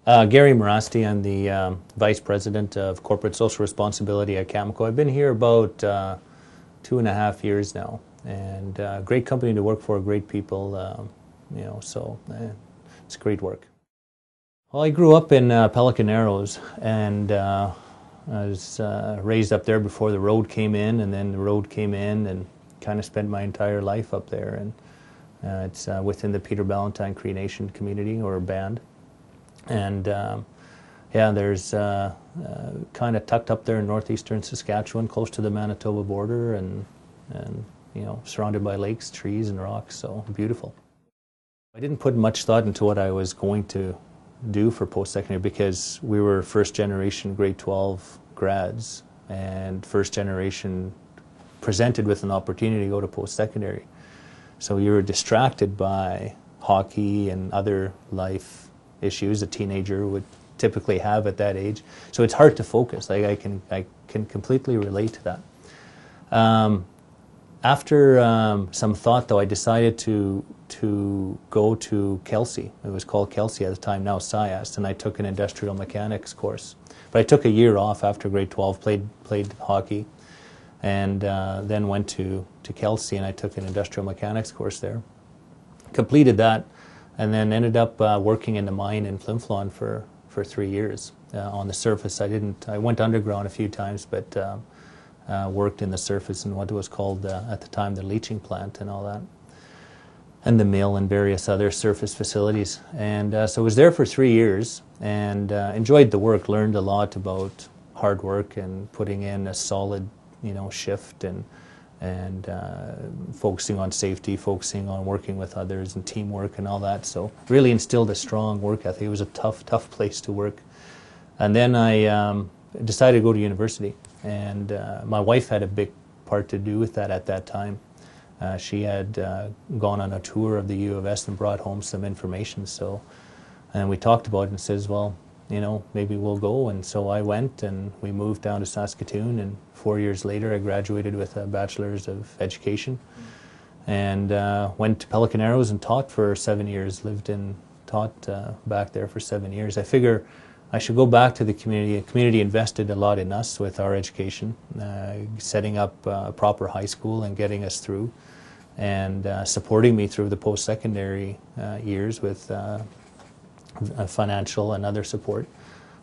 Gary Merasty, I'm the Vice President of Corporate Social Responsibility at Cameco. I've been here about 2.5 years now, and great company to work for, great people, it's great work. Well, I grew up in Pelican Arrows, and I was raised up there before the road came in, and then the road came in, and kind of spent my entire life up there. And it's within the Peter Ballantyne Cree Nation community, or band. And yeah, there's kind of tucked up there in northeastern Saskatchewan, close to the Manitoba border, and you know, surrounded by lakes, trees, and rocks. So beautiful. I didn't put much thought into what I was going to do for post-secondary, because we were first generation grade 12 grads, and first generation presented with an opportunity to go to post-secondary. So you were distracted by hockey and other life issues a teenager would typically have at that age. So it's hard to focus. Like I can completely relate to that. After some thought, though, I decided to go to Kelsey. It was called Kelsey at the time, now SciAS, and I took an industrial mechanics course. But I took a year off after grade 12, played hockey, and then went to Kelsey, and I took an industrial mechanics course there. Completed that, and then ended up working in the mine in Flin Flon for 3 years. On the surface, I went underground a few times, but worked in the surface in what was called at the time the leaching plant and all that, and the mill and various other surface facilities. And so I was there for 3 years, and enjoyed the work, learned a lot about hard work and putting in a solid, you know, shift, and focusing on safety, focusing on working with others and teamwork and all that. So really instilled a strong work ethic. It was a tough place to work. And then I decided to go to university, and my wife had a big part to do with that at that time. She had gone on a tour of the U of S and brought home some information. So, and we talked about it and says, well, you know, maybe we'll go. And so I went, and we moved down to Saskatoon, and 4 years later I graduated with a Bachelor's of Education, and went to Pelican Arrows and taught for 7 years, taught back there for 7 years. I figure I should go back to the community. The community invested a lot in us with our education, setting up a proper high school and getting us through, and supporting me through the post-secondary years with financial and other support,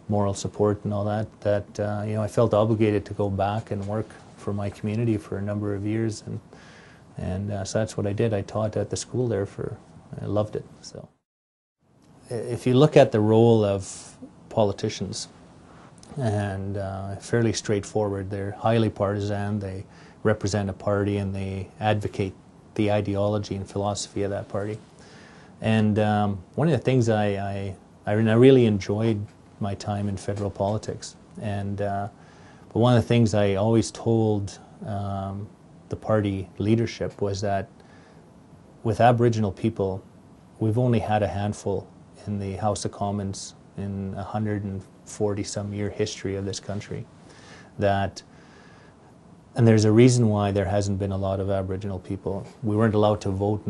moral support and all that, you know, I felt obligated to go back and work for my community for a number of years, and so that's what I did. I taught at the school there I loved it. So if you look at the role of politicians, and fairly straightforward, they're highly partisan, they represent a party, and they advocate the ideology and philosophy of that party. And one of the things I really enjoyed my time in federal politics, and but one of the things I always told the party leadership was that with Aboriginal people, we've only had a handful in the House of Commons in 140-some year history of this country. And there's a reason why there hasn't been a lot of Aboriginal people. We weren't allowed to vote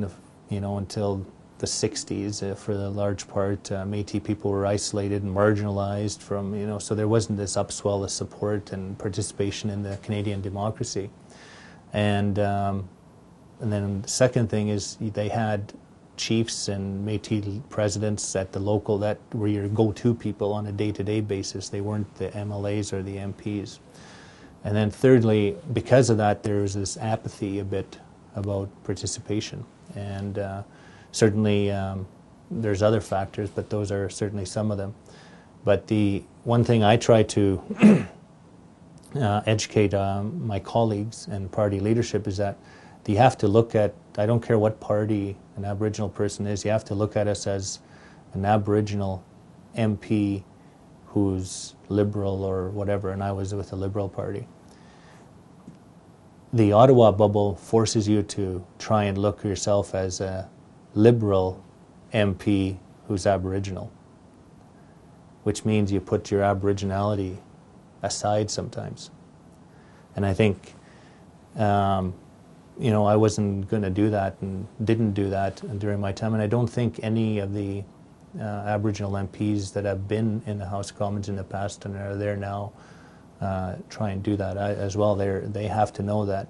until the 60s, for the large part. Métis people were isolated and marginalized from, so there wasn't this upswell of support and participation in the Canadian democracy. And then the second thing is they had chiefs and Métis presidents at the local that were your go-to people on a day-to-day basis. They weren't the MLAs or the MPs. And then thirdly, because of that, there was this apathy a bit about participation. And certainly there's other factors, but those are certainly some of them. But the one thing I try to educate my colleagues and party leadership is that you have to look at, I don't care what party an Aboriginal person is, you have to look at us as an Aboriginal MP who's liberal or whatever, and I was with the Liberal Party. The Ottawa bubble forces you to try and look at yourself as a Liberal MP who's Aboriginal, which means you put your Aboriginality aside sometimes. And I think, I wasn't going to do that and didn't do that during my time, and I don't think any of the Aboriginal MPs that have been in the House of Commons in the past and are there now try and do that as well. They have to know that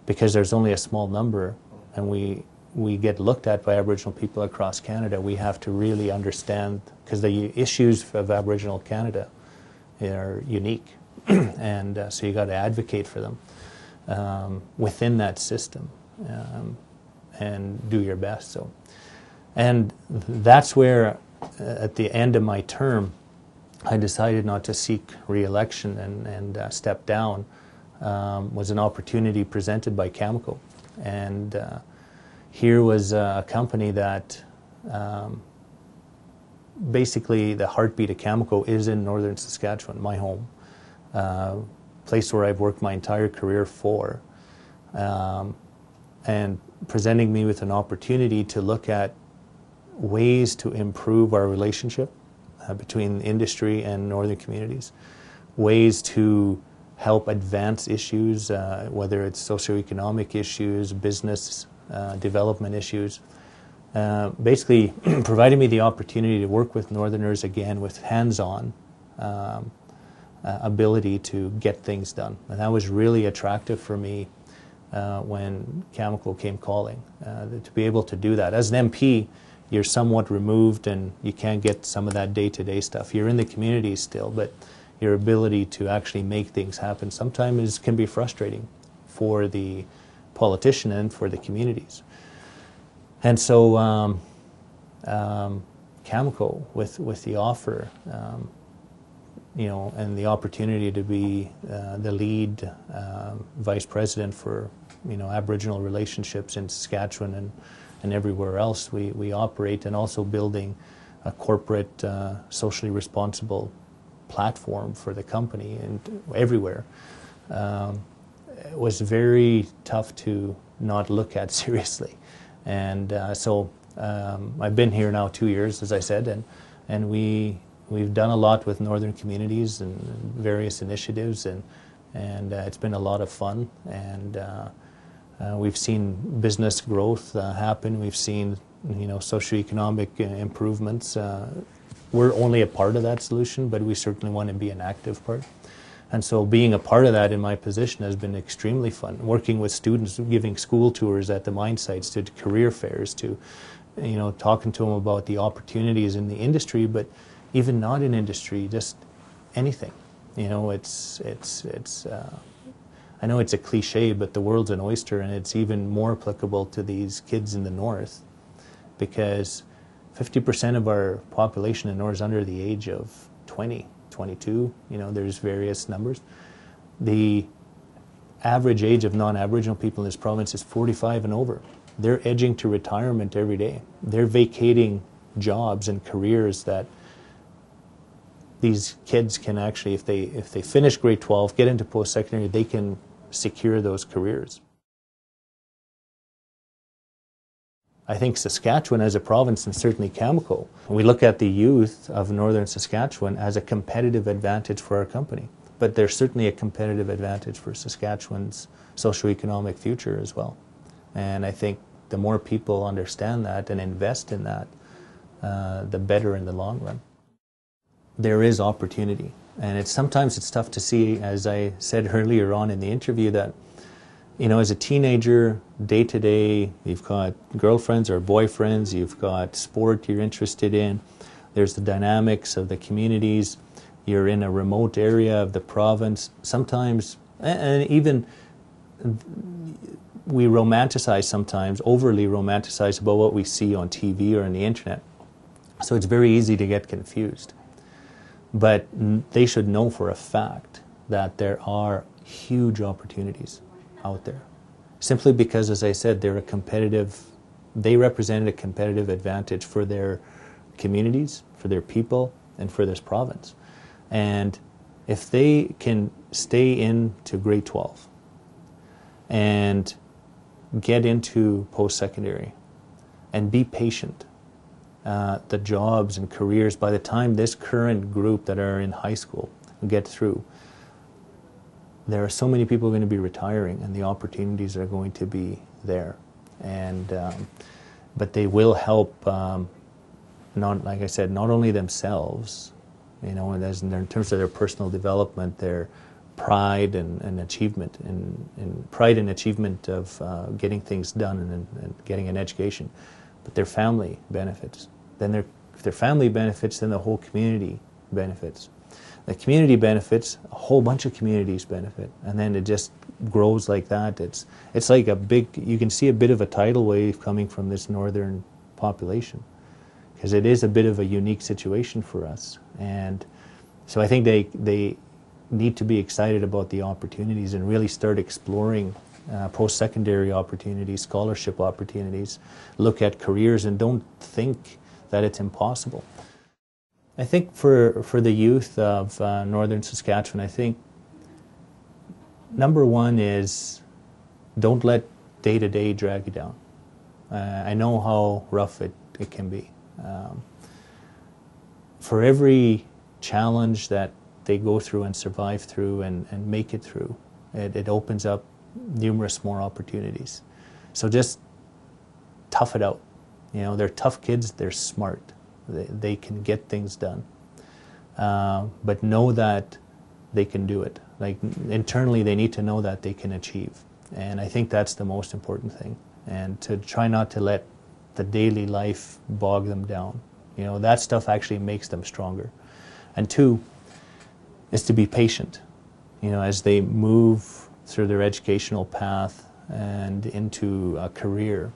because there's only a small number and we get looked at by Aboriginal people across Canada, we have to really understand, because the issues of Aboriginal Canada are unique, and so you got to advocate for them within that system and do your best. So, and that's where at the end of my term I decided not to seek re-election and step down. Was an opportunity presented by Cameco, and here was a company that basically the heartbeat of Cameco is in northern Saskatchewan, my home, place where I've worked my entire career for, and presenting me with an opportunity to look at ways to improve our relationship between industry and northern communities, ways to help advance issues, whether it's socioeconomic issues, business development issues. Basically providing me the opportunity to work with Northerners again with hands-on ability to get things done. And that was really attractive for me when Cameco came calling, to be able to do that. As an MP, you're somewhat removed and you can't get some of that day-to-day stuff. You're in the community still, but your ability to actually make things happen sometimes can be frustrating for the politician and for the communities. And so Cameco, with the offer, you know, and the opportunity to be the lead vice president for, you know, Aboriginal relationships in Saskatchewan and everywhere else we operate, and also building a corporate socially responsible platform for the company and everywhere, it was very tough to not look at seriously. And so I've been here now 2 years, as I said, and we've done a lot with northern communities and various initiatives, and it's been a lot of fun. And we've seen business growth happen. We've seen, you know, socioeconomic improvements. We're only a part of that solution, but we certainly want to be an active part. And so being a part of that in my position has been extremely fun. Working with students, giving school tours at the mine sites, to career fairs, to, you know, talking to them about the opportunities in the industry, but even not in industry, just anything. You know, I know it's a cliche, but the world's an oyster, and it's even more applicable to these kids in the north, because 50% of our population in the north is under the age of 20, 22, you know, there's various numbers. The average age of non-Aboriginal people in this province is 45 and over. They're edging to retirement every day. They're vacating jobs and careers that these kids can actually, if they finish grade 12, get into post-secondary, they can secure those careers. I think Saskatchewan as a province, and certainly Cameco, we look at the youth of northern Saskatchewan as a competitive advantage for our company. But there's certainly a competitive advantage for Saskatchewan's socioeconomic future as well. And I think the more people understand that and invest in that, the better in the long run. There is opportunity. And sometimes it's tough to see, as I said earlier on in the interview, that, you know, as a teenager, day to day, you've got girlfriends or boyfriends, you've got sport you're interested in, there's the dynamics of the communities, you're in a remote area of the province. Sometimes, and even we romanticize sometimes, overly romanticize about what we see on TV or on the internet. So it's very easy to get confused. But they should know for a fact that there are huge opportunities out there, simply because, as I said, they represented a competitive advantage for their communities, for their people, and for this province. And if they can stay into grade 12 and get into post-secondary and be patient, the jobs and careers, by the time this current group that are in high school get through, there are so many people going to be retiring, and the opportunities are going to be there. And but they will help not, like I said, not only themselves, you know, and in terms of their personal development, their pride and achievement, and pride and achievement of getting things done and getting an education, but their family benefits. Then if their family benefits, then the whole community benefits. The community benefits, a whole bunch of communities benefit, and then it just grows like that. It's like a big, you can see a bit of a tidal wave coming from this northern population, because it is a bit of a unique situation for us. And so I think they need to be excited about the opportunities and really start exploring post-secondary opportunities, scholarship opportunities, look at careers, and don't think that it's impossible. I think for the youth of northern Saskatchewan, I think number one is don't let day-to-day drag you down. I know how rough it can be. For every challenge that they go through and survive through and make it through, it opens up numerous more opportunities. So just tough it out. You know, they're tough kids, they're smart. They can get things done. But know that they can do it. Like, internally, they need to know that they can achieve. And I think that's the most important thing. And to try not to let the daily life bog them down. You know, that stuff actually makes them stronger. And two, is to be patient. You know, as they move through their educational path and into a career,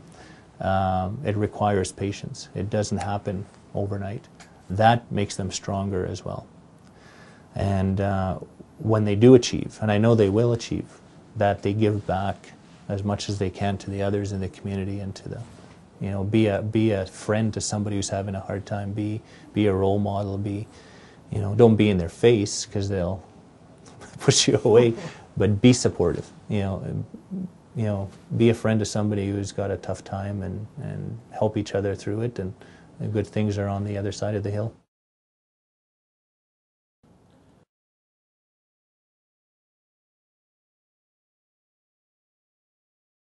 it requires patience. It doesn't happen overnight. That makes them stronger as well. And when they do achieve, and I know they will achieve, that they give back as much as they can to the others in the community and to the, you know, be a friend to somebody who's having a hard time, be a role model, you know, don't be in their face because they'll push you away, but be supportive, you know, be a friend to somebody who's got a tough time and help each other through it, and good things are on the other side of the hill.